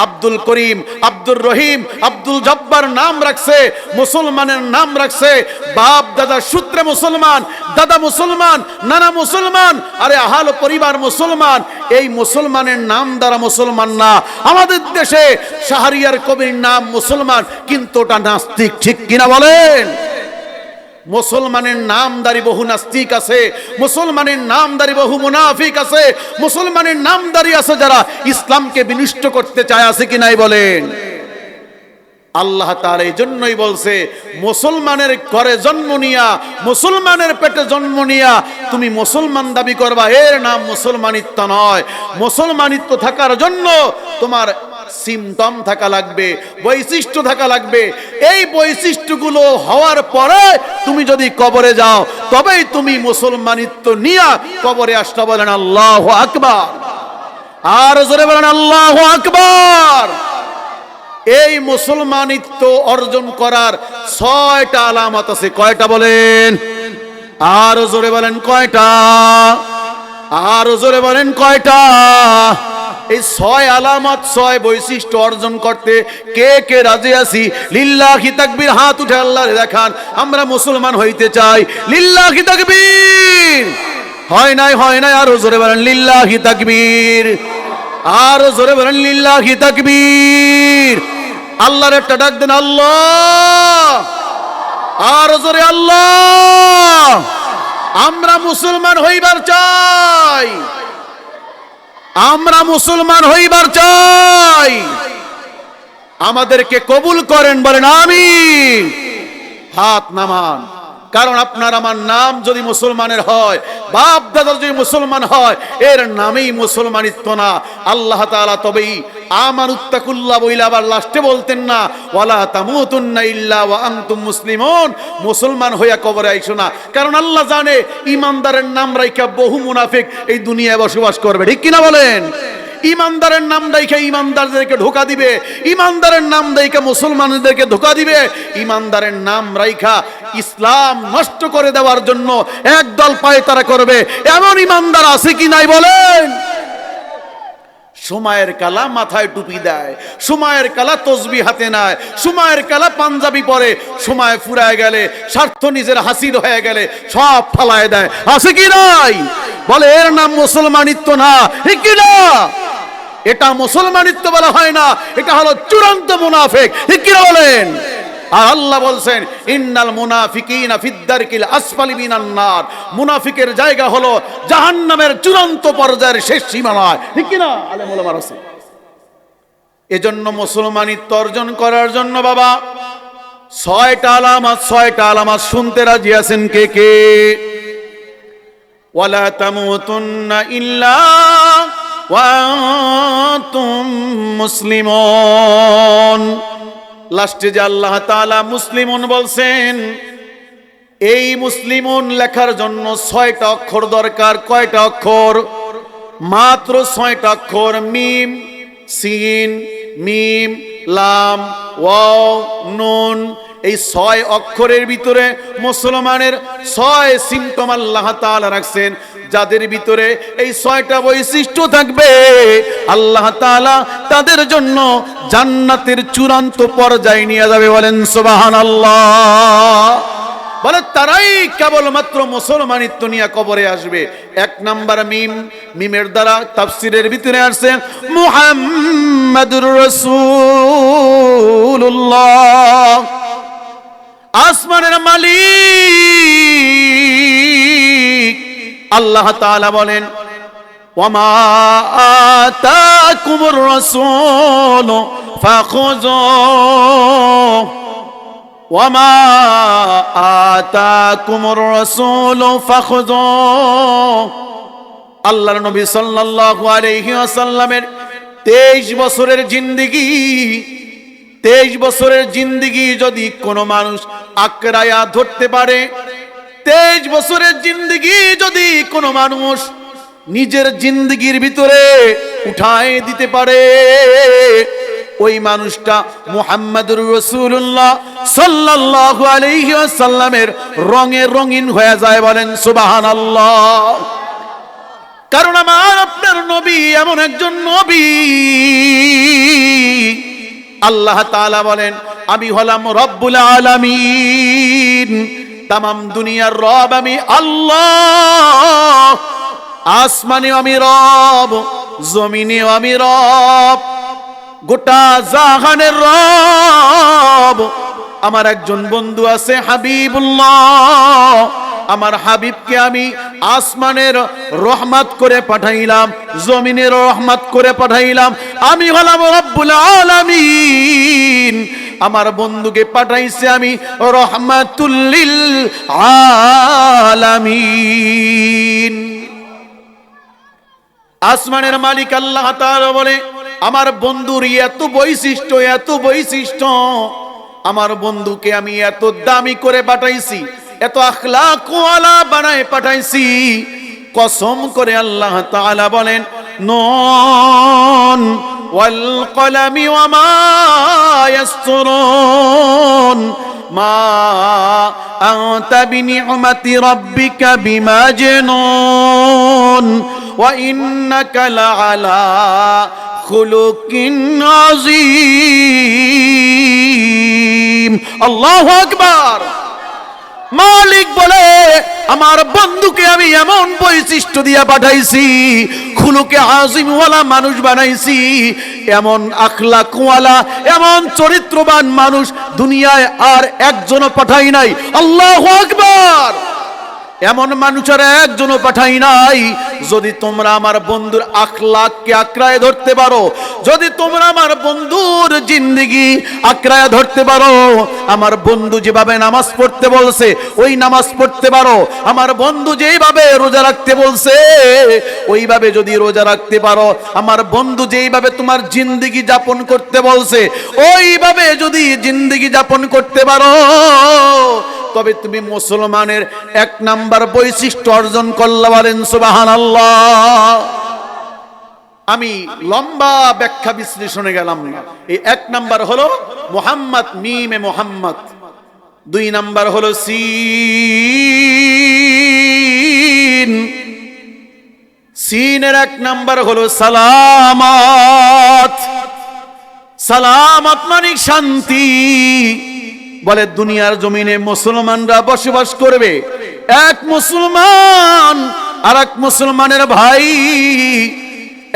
Speaker 1: আব্দুল করিম, আব্দুর রহিম, আব্দুল জব্বার নাম রাখছে, মুসলমানের নাম রাখছে, বাপ দাদা সূত্রে মুসলমান, দাদা মুসলমান, নানা মুসলমান, আরে আহাল পরিবার মুসলমান। এই মুসলমানের নাম দ্বারা মুসলমান না। আমাদের দেশে শাহরিয়ার কবির নাম মুসলমান, কিন্তু ওটা নাস্তিক, ঠিক কিনা বলেন? মুসলমানের নামদারি বহু নাস্তিক আছে, মুসলমানের নামদারি বহু মুনাফিক আছে, মুসলমানের নামদারি আছে যারা ইসলামকে বিনষ্ট করতে চায়, আছে কি নাই বলেন? আল্লাহ তাআলা এই জন্যই বলছে, মুসলমানের ঘরে জন্ম নিয়া, মুসলমানের পেটে জন্ম নিয়া তুমি মুসলমান দাবি করবা, এর নাম মুসলমানিত্ব নয়। মুসলমানিত্ব থাকার জন্য তোমার সিমটম থাকা লাগবে, বৈশিষ্ট্য থাকা লাগবে। এই বৈশিষ্ট্যগুলো হওয়ার পরে তুমি যদি কবরে যাও, তবেই তুমি মুসলমানিত্ব নিয়া কবরে আসতে। বলেন আল্লাহু আকবার, আর জোরে বলেন আল্লাহু আকবার। এই মুসলমানিত্ব অর্জন করার 6টা আলামত আছে। কয়টা বলেন? আর জোরে বলেন কয়টা? আর জোরে বলেন কয়টা? এই 6 আলামত, 6 বৈশিষ্ট্য অর্জন করতে কে কে রাজি আছি? লিল্লাহি তাকবীর, হাত উঠে আল্লাহরে দেখান আমরা মুসলমান হইতে চাই। লিল্লাহি তাকবীর। হয় নাই, হয় নাই, আরো জোরে বলেন লিল্লাহি তাকবীর, আরো জোরে বলেন লিল্লাহি তাকবীর। আল্লাহর একটা ডাক দেন, আল্লাহ, আরো জোরে আল্লাহ। আমরা মুসলমান হইবার চাই, আমরা মুসলমান হইবার চাই। আমাদেরকে কবুল করেন, বলেন আমিন। হাত নামান, কারণ আপনার আমার নাম যদি মুসলমানের হয়, বাপ দাদার যদি মুসলমান হয়, এর নামেই মুসলমানিত্ব না। আল্লাহ তাআলা তবেই আমানুত্তাকুল্লাহ বইলা আবার লাস্টে বলতেন না, ওয়ালা তামুতুন্না ইল্লা ওয়া আনতুম মুসলিমুন, মুসলমান হইয়া কবরে আইসো না। কারণ আল্লাহ জানে ইমানদারের নাম রাইখা বহু মুনাফিক এই দুনিয়ায় বসবাস করবে, ঠিক কিনা বলেন? ইমানদারের নাম রাইখা ইমানদারদেরকে ধোঁকা দিবে, ইমানদারের নাম রাইখা মুসলমানদেরকে ধোঁকা দিবে। ইমানদারের নাম রাইখা ইসলাম নষ্ট করে দেওয়ার জন্য একদল পায়তারা করবে, এমন ইমানদার আছে কি নাই বলেন? সময়ের কালা মাথায় টুপি দেয়, সময়ের কালা তসবি হাতে নেয়, সময়ের কালা পাঞ্জাবি পরে, সময় ফুরায় গেলে, স্বার্থ নিজের হাসিল হয়ে গেলে সব ফালায় দেয়, আছে কি নাই? বলে এর নাম মুসলমানিত্ব না, ঠিক কি না? এটা মুসলমানিত্ব বলা হয় না, এটা হলো চূড়ান্ত মুনাফিক, ঠিক কি বলেন? আর আল্লাহ বলছেন, ইন্নাল মুনাফিকিনা ফিদ-দারকিল আসফালি মিনান নার, মুনাফিকের জায়গা হলো জাহান্নামের চূড়ান্ত পর্যায়ের শেষ সীমানায়, ঠিক কি না? আলেম ওলামার আছে। এজন্য মুসলমানিত্ব অর্জন করার জন্য বাবা 6টা আলামত, 6টা আলামত শুনতে রাজি আছেন কে কে? ওয়ালা তামুতুন্না ইল্লা ওয়া আনতুম মুসলিমুন। লাস্টে যে আল্লাহ তাআলা মুসলিমুন বলছেন, এই মুসলিমুন লেখার জন্য 6টা অক্ষর দরকার। কয়টা অক্ষর? মাত্র 6টা অক্ষর। মিম, সিন, মিম, লাম, ওয়াও, নুন। এই 6 অক্ষরের ভিতরে মুসলমানের 6 সিমটম আল্লাহ তাআলা রাখছেন। যাদের ভিতরে এই 6টা বৈশিষ্ট্য থাকবে, আল্লাহ তাআলা তাদের জন্য জান্নাতের চূড়ান্ত পর্যায়ে নিয়ে যাবে। বলেন সুবহানাল্লাহ। বলে তারাই কেবলমাত্র মুসলমানিত্ব নিয়ে কবরে আসবে। 1 নাম্বার মিম। মিমের দ্বারা তাফসীরের ভিতরে আসছে মুহাম্মাদুর রাসূলুল্লাহ, আসমানের মালিক আল্লাহ তাআলা বলেন, ওয়ামা আতাকুমুর রাসূলু ফাখুযুহু ওয়ামা আতাকুমুর রাসূলু ফাখুযুহু আল্লাহর নবী সাল্লাল্লাহু আলাইহি ওয়াসাল্লামের 23 বছরের জিন্দেগি, 23 বছরের জিন্দেগি যদি কোনো মানুষ আকড়ায়া ধরতে পারে, 23 বছরের জিন্দেগি যদি কোনো মানুষ নিজের জিন্দেগির ভিতরে উঠায় দিতে পারে, ওই মানুষটা মুহাম্মাদুর রাসূলুল্লাহ সাল্লাল্লাহু আলাইহি ওয়াসাল্লামের রঙে রঙিন হয়ে যায়। বলেন সুবহানাল্লাহ। কারণ আমার আপনার নবী এমন একজন নবী, আল্লাহ তাআলা বলেন আমি হলাম রব্বুল আলামিন, তামাম দুনিয়ার রব আমি আল্লাহ, আসমানেও আমি রব, জমিনেও আমি রব, গোটা জাহানের রব। আমার একজন বন্ধু আছে হাবিবুল্লাহ, আমার হাবিবকে আমি আসমানের রহমত করে পাঠাইলাম, জমিনের রহমত করে পাঠাইলাম। আমি হলাম রব্বুল আলামিন, আমার বন্ধুকে পাঠাইছে আমি রহমাতুল লিল আলামিন। আসমানের মালিক আল্লাহ তাআলা বলে আমার বন্ধুর এত বৈশিষ্ট্য, এত বৈশিষ্ট্য, আমার বন্ধুকে আমি এত দামি করে পাঠাইছি, এত আখলাক ওয়ালা বানায় পাঠাইছি। কসম করে আল্লাহ তাআলা বলেন নুন ওয়াল কলামি ওয়া মা ইয়াসতুরুন মা আনতা বিনি'মাতি রাব্বিকা বিমাজনুন ওয়া ইন্নাকা লাআলা খুলুকিন আযীম। আল্লাহু আকবার। মালিক বলে আমার বন্ধুকে আমি এমন বৈশিষ্ট্য দিয়ে পাঠাইছি, খুলুকে আজিমওয়ালা মানুষ বানাইছি, এমন আখলাকওয়ালা, এমন চরিত্রবান মানুষ দুনিয়ায় আর একজনও পাঠাই নাই। আল্লাহু আকবার। এমন মানুষের একজনও পাঠাই নাই। যদি তোমরা আমার বন্ধুর আখলাককে আঁকড়ায় ধরতে পারো, যদি তোমরা আমার বন্ধুর জিন্দেগি আঁকড়ায় ধরতে পারো, আমার বন্ধু যেভাবে নামাজ পড়তে বলছে ওই নামাজ পড়তে পারো, আমার বন্ধু যেইভাবে রোজা রাখতে বলছে ওইভাবে যদি রোজা রাখতে পারো, আমার বন্ধু যেইভাবে তোমার জিন্দেগি যাপন করতে বলছে ওইভাবে যদি জিন্দেগি যাপন করতে পারো, তবে তুমি মুসলমানের 1 নাম্বার বৈশিষ্ট্য অর্জন করলে। বলেন সুবহানাল্লাহ। আমি লম্বা ব্যাখ্যা বিশ্লেষণে গেলাম না। এই 1 নাম্বার হলো মুহাম্মদ, মিমে মুহাম্মদ। 2 নাম্বার হলো সিন, সিনের 1 নাম্বার হলো সালামত। সালামত মানে শান্তি। বলে দুনিয়ার জমিনে মুসলমানরা বসবাস করবে, এক মুসলমান আর এক মুসলমানের ভাই,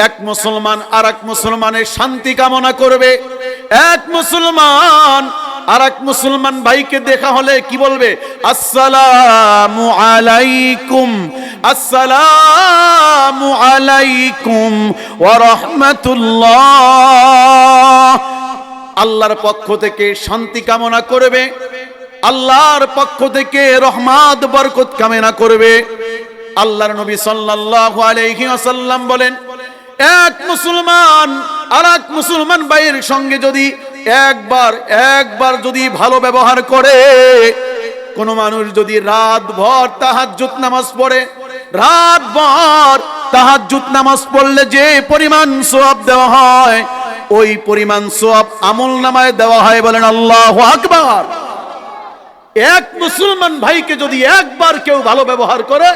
Speaker 1: এক মুসলমান আর এক মুসলমানের শান্তি কামনা করবে। এক মুসলমান আর এক মুসলমান ভাইকে দেখা হলে কি বলবে? আসসালামু আলাইকুম, আসসালামু আলাইকুম ওয়া রাহমাতুল্লাহ। আল্লাহর পক্ষ থেকে শান্তি কামনা করবে, আল্লাহর পক্ষ থেকে রহমত বরকত কামনা করবে। আল্লাহর নবী সাল্লাল্লাহু আলাইহি ওয়াসাল্লাম বলেন এক মুসলমান আর এক মুসলমান ভাইয়ের সঙ্গে যদি একবার যদি ভালো ব্যবহার করে, কোন মানুষ যদি রাত ভর তাহাজ্জুদ নামাজ পড়ে, রাত ভর তাহাজ্জুদ নামাজ পড়লে যে পরিমাণ সওয়াব দেওয়া হয় ওই পরিমাণ সওয়াব আমলনামায় দেওয়া হয়। বলেন আল্লাহু আকবার। এক মুসলমান ভাইকে যদি একবার কেউ ভালো ব্যবহার করে,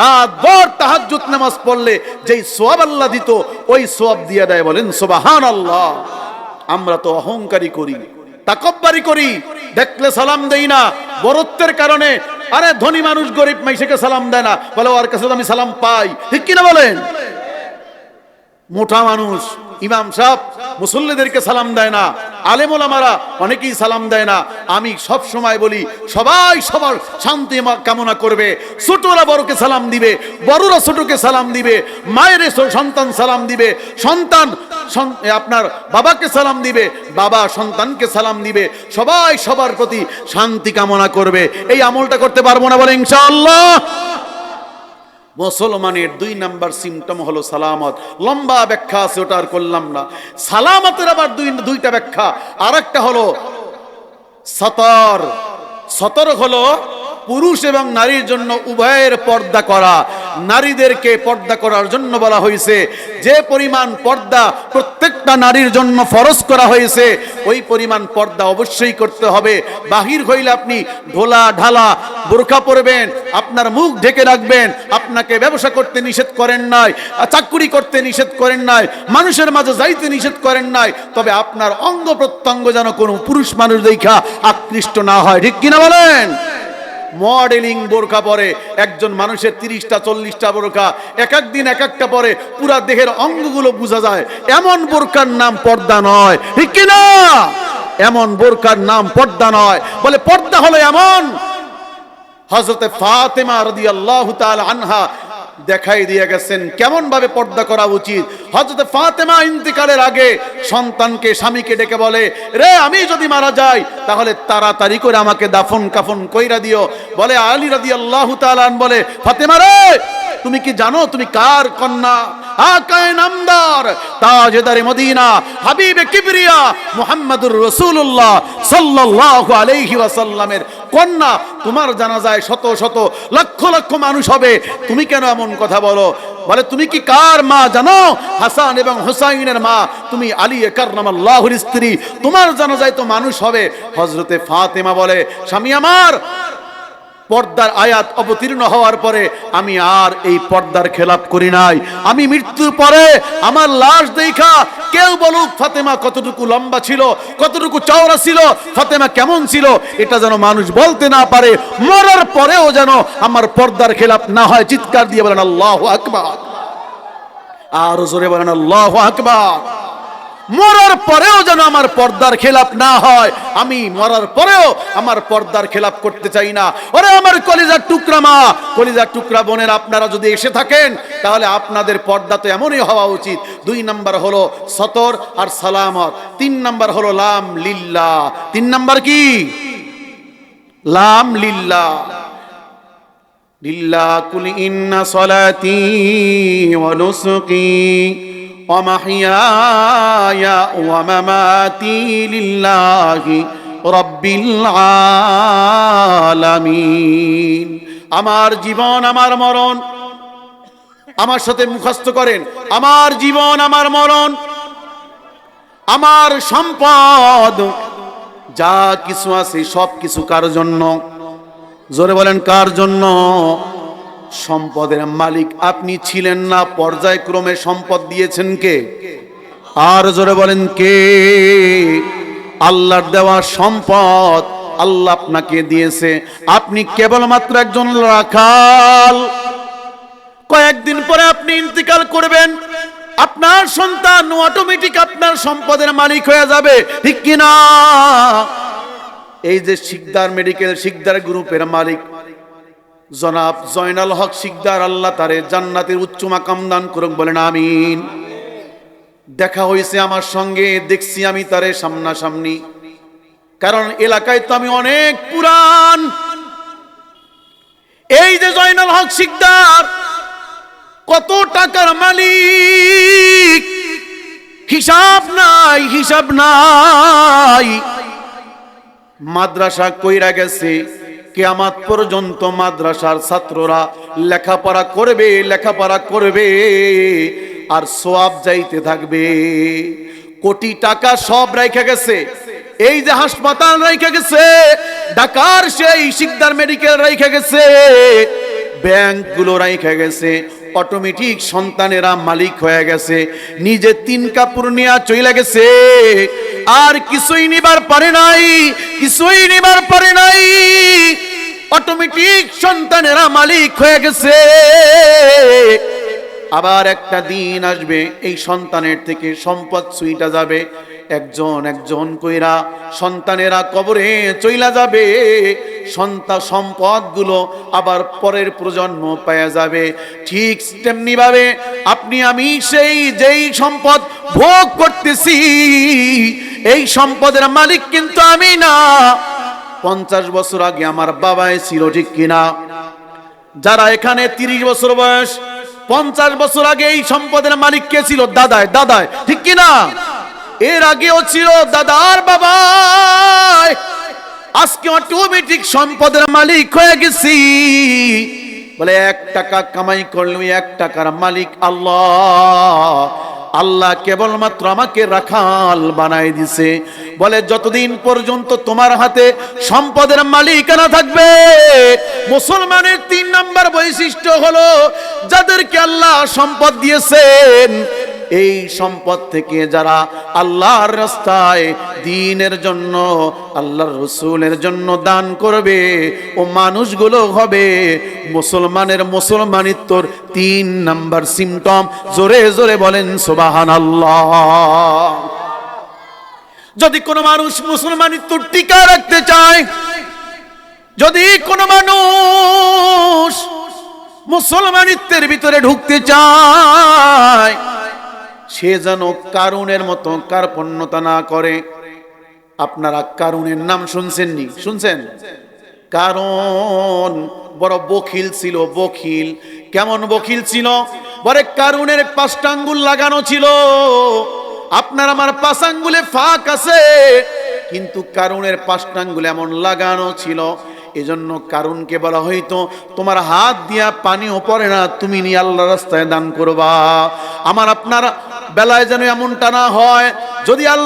Speaker 1: রাত ভর তাহাজ্জুদ নামাজ পড়লে যেই সওয়াব আল্লাহ দিত ওই সওয়াব দিয়ে দেয়। বলেন সুবহানাল্লাহ। আমরা তো অহংকারী করি, তাকব্বুরি করি, দেখলে সালাম দেই না, বরত্বের কারণে। আরে ধনী মানুষ গরিব মাইসেকে সালাম দেয় না, বলে ওর কাছে আমি সালাম পাই, ঠিক কিনা বলেন? মোটা মানুষ ইমাম সাহেব মুসল্লিদেরকে সালাম দেয় না, আলেম ওলামারা অনেকেই সালাম দেয় না। আমি সব সময় বলি সবাই সবার শান্তি কামনা করবে। ছোটরা বড়কে সালাম দিবে, বড়রা ছোটকে সালাম দিবে, মায়ের সন্তান সালাম দিবে, সন্তান আপনার বাবাকে সালাম দিবে, বাবা সন্তানকে সালাম দিবে, সবাই সবার প্রতি শান্তি কামনা করবে। এই আমলটা করতে পারবো না? বলে ইনশাআল্লাহ। মুসলমানের 2 নাম্বার সিমটম হলো সালামত। লম্বা ব্যাখ্যা আছে, ওটা আর করলাম না। সালামতের আবার দুইটা ব্যাখ্যা। আরেকটা হলো সতর। সতর হলো পুরুষ এবং নারীর জন্য উভয়ের পর্দা করা। নারীদেরকে পর্দা করার জন্য বলা হয়েছে, যে পরিমাণ পর্দা প্রত্যেকটা নারীর জন্য ফরজ করা হয়েছে ওই পরিমাণ পর্দা অবশ্যই করতে হবে। বাহির হইলে আপনি ঢোলা ঢালা বোরকা পরবেন, আপনার মুখ ঢেকে রাখবেন। আপনাকে ব্যবসা করতে নিষেধ করেন নাই, চাকরি করতে নিষেধ করেন নাই, মানুষের মাঝে যাইতে নিষেধ করেন নাই, তবে আপনার অঙ্গ প্রত্যঙ্গ যেন কোনো পুরুষ মানুষ দেখা আকৃষ্ট না হয়। ঠিক কিনা বলেন? মডেলিং বোরকা পরে একজন মানুষের 30টা 40টা বোরকা, এক এক দিন এক একটা পরে, পুরা দেহের অঙ্গগুলো বোঝা যায়, এমন বোরকার নাম পর্দা নয়। ঠিক কিনা? এমন বোরকার নাম পর্দা নয়। বলে পর্দা হলো এমন। হযরতে ফাতেমা রাদিয়াল্লাহু তাআলা আনহা দেখাই দিয়ে গেছেন কেমন ভাবে পর্দা করা উচিত। হযরতে ফাতেমা ইন্তিকালের আগে সন্তানকে, স্বামীকে ডেকে বলে, রে আমি যদি মারা যাই তাহলে তাড়াতাড়ি করে আমাকে দাফন কাফন কইরা দিও। বলে আলী রাদিয়াল্লাহু তাআলা বলে, ফাতেমা রে তুমি কি জানো তুমি কার কন্যা? আকায়ে নামদার, তাজদারে মদিনা, হাবিবে কিবরিয়া মুহাম্মদুর রাসূলুল্লাহ সাল্লাল্লাহু আলাইহি ওয়াসাল্লামের কন্যা। তোমার জানাজায় শত শত লক্ষ লক্ষ মানুষ হবে, তুমি কেন এমন কথা বলো? বলে তুমি কি কার মা জানো? হাসান এবং হুসাইনের মা, তুমি আলী কাররামাল্লাহুর স্ত্রী, তোমার জানাজায় তো মানুষ হবে। হযরতে ফাতেমা বলে, স্বামী আমার, পর্দার আয়াত অবতীর্ণ হওয়ার পরে আমি আর এই পর্দার খেলাপ করি নাই। আমি মৃত্যুর পরে আমার লাশ দেখা কেউ বলুক ফাতেমা কতটুকু লম্বা ছিল, কতটুকু চওড়া ছিল, ফাতেমা কেমন ছিল, এটা যেন মানুষ বলতে না পারে। মরার পরেও যেন আমার পর্দার খেলাপ না হয়। চিৎকার দিয়ে বলেন আল্লাহু আকবার। আর জোরে বলেন আল্লাহু আকবার। মরার পরেও যেন আমার পর্দার খেলাপ না হয়। আমি মরার পরেও আমার পর্দার খেলাপ করতে চাই না। ওরে আমার কলিজার টুকরা মা, কলিজার টুকরা বোনের, আপনারা যদি এসে থাকেন তাহলে আপনাদের পর্দা তো এমনই হওয়া উচিত। 2 নাম্বার হলো সতর আর সালামত। 3 নাম্বার হলো লাম লিল্লাহ। 3 নাম্বার কি? লাম লিল্লাহ। লিল্লাহ কুল ইন্না সলাতি ওয়া নুসুকি ওয়া মাহইয়ায়া ওয়া মামাতি লিল্লাহি রাব্বিল আলামিন। আমার জীবন আমার মরণ, আমার সাথে মুখস্থ করেন, আমার জীবন আমার মরণ, আমার সম্পদ যা কিছু আছে সব কিছু কার জন্য? জোরে বলেন কার জন্য? সম্পদের মালিক আপনি ছিলেন না, পর্যায়ক্রমে সম্পদ দিয়েছেন কে? আর জোরে বলেন কে? আল্লাহর দেওয়া সম্পদ আল্লাহ আপনাকে দিয়েছে। আপনি কেবলমাত্র একজন রাখাল। কয়েকদিন পরে আপনি ইন্তিকাল করবেন, আপনার সন্তান অটোমেটিক আপনার সম্পদের মালিক হয়ে যাবে। ঠিক কিনা? এই যে শিকদার মেডিকেল, শিকদার গ্রুপের মালিক জনাব জয়নাল হক শিকদার, আল্লাহ তারে জান্নাতের উচ্চ মাকাম দান করুক, বলেন আমিন। দেখা হয়েছে আমার সঙ্গে, দেখছি আমি তারে সামনাসামনি, কারণ এলাকায় তো আমি অনেক পুরান। এই যে জয়নাল হক শিকদার কত টাকার মালিক, হিসাব নাই, হিসাব নাই। মাদ্রাসা কইরা গেছে, কিয়ামত পর্যন্ত মাদ্রাসার ছাত্ররা লেখাপড়া করবে, লেখাপড়া করবে আর সওয়াব যাইতে থাকবে। কোটি টাকা সব রাইখা গেছে। এই যে হাসপাতাল রাইখা গেছে, ঢাকার সেই শিকদার মেডিকেল রাইখা গেছে, ব্যাংকগুলো রাইখা গেছে। অটোমেটিক সন্তানেরা মালিক হয়ে গেছে। নিজে 3 কাপড় নিয়ে চলে গেছে, আর কিছুই নিবার পারে নাই, কিছুই নিবার পারে নাই। অটোমেটিক সন্তানেরা মালিক হয়ে গেছে। আবার একটা দিন আসবে, এই সন্তানের থেকে সম্পদ ছুইটা যাবে। একজন একজন কইরা সন্তানেরা কবরে চইলা যাবে। সম্পদগুলো আবার পরের প্রজন্ম পাওয়া যাবে। ঠিক তেমনি ভাবে আপনি আমি সেই যেই সম্পদ ভোগ করতেছি, এই সম্পদের মালিক কিন্তু আমি না। 50 বছর আগে আমার বাবাই ছিল, ঠিক কিনা? যারা এখানে 30 বছর বয়স, 50 বছর আগে এই সম্পদের মালিক কে ছিল? দাদায় দাদায়, ঠিক কিনা? এর আগেও ছিল দাদার বাবা। আজকে অটোমেটিক সম্পদের মালিক হয়ে গেছি। বলে 1 টাকা কামাই করলে 1 টাকার মালিক আল্লাহ। আল্লাহ কেবলমাত্র আমাকে রাখাল বানাই দিছে। বলে যতদিন পর্যন্ত তোমার হাতে সম্পদের মালিকানা থাকবে, মুসলমানের 3 নাম্বার বৈশিষ্ট্য হলো যাদেরকে আল্লাহ সম্পদ দিয়েছেন, এই সম্পদ থেকে যারা আল্লাহর রাস্তায় দ্বীনের জন্য, আল্লাহর রাসূলের জন্য দান করবে, ও মানুষগুলো হবে মুসলমানের মুসলমানিত্বর 3 নাম্বার সিম্পটম। জোরে জোরে বলেন সুবহানাল্লাহ। যদি কোনো মানুষ মুসলমানিত্ব টিকা রাখতে চায়, যদি কোনো মানুষ মুসলমানিত্বের ভিতরে ঢুকতে চায়, সে যেন কারুনের মতো কার্পণ্যতা না করে। আপনারা কারুনের নাম শুনছেননি? শুনছেন? কারণ বড় বখিল ছিল। বখিল কেমন বখিল ছিল? বলে কারুনের 5টা আঙ্গুল লাগানো ছিল, আপনার আমার 5 আঙ্গুলে ফাঁক আছে, কিন্তু কারুনের 5টা আঙ্গুল এমন লাগানো ছিল। এজন্য কারুনকে বলা হইতো তোমার হাত দিয়া পানিও পড়ে না, তুমি নিয়ে আল্লাহর রাস্তায় দান করবা। আমার আপনার বেলায় যেন এমনটা না হয়। যদি আল্লাহ